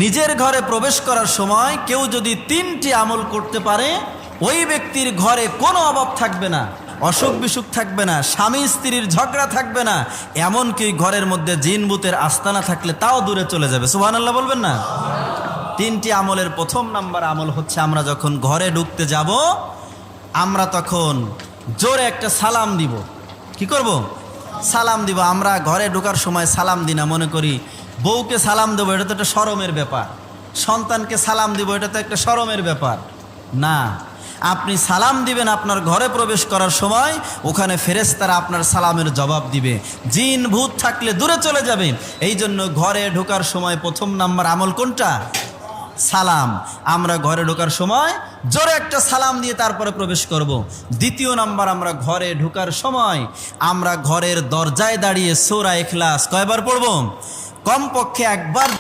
নিজের ঘরে প্রবেশ করার সময় কেউ যদি 3টি আমল করতে পারে, ওই ব্যক্তির ঘরে কোনো অভাব থাকবে না, অসুখ বিসুখ থাকবে না, স্বামী স্ত্রীর ঝগড়া থাকবে না, এমনকি ঘরের মধ্যে জিন ভূতের আস্তানা থাকলে তাও দূরে চলে যাবে। সুবহানাল্লাহ বলবেন না? 3টি আমলের প্রথম নাম্বার আমল হচ্ছে, আমরা যখন ঘরে ঢুকতে যাব আমরা তখন জোরে একটা সালাম দিব। কি করব? সালাম দিব। আমরা ঘরে ঢোকার সময় সালাম দিই না, মনে করি বউকে সালাম দেবো, এটা তো একটা শরমের ব্যাপার, সন্তানকে সালাম দিব, এটা তো একটা শরমের ব্যাপার না। আপনি সালাম দিবেন আপনার ঘরে প্রবেশ করার সময়, ওখানে ফেরেশতারা আপনার সালামের জবাব দিবে, জিন ভূত থাকলে দূরে চলে যাবে। এই জন্য ঘরে ঢোকার সময় প্রথম নাম্বার আমল কোনটা? সালাম। আমরা ঘরে ঢোকার সময় জোরে একটা সালাম দিয়ে তারপরে প্রবেশ করব। দ্বিতীয় নাম্বার, আমরা ঘরে ঢোকার সময় আমরা ঘরের দরজায় দাঁড়িয়ে সূরা ইখলাস কয়বার পড়ব? কমপক্ষে একবার।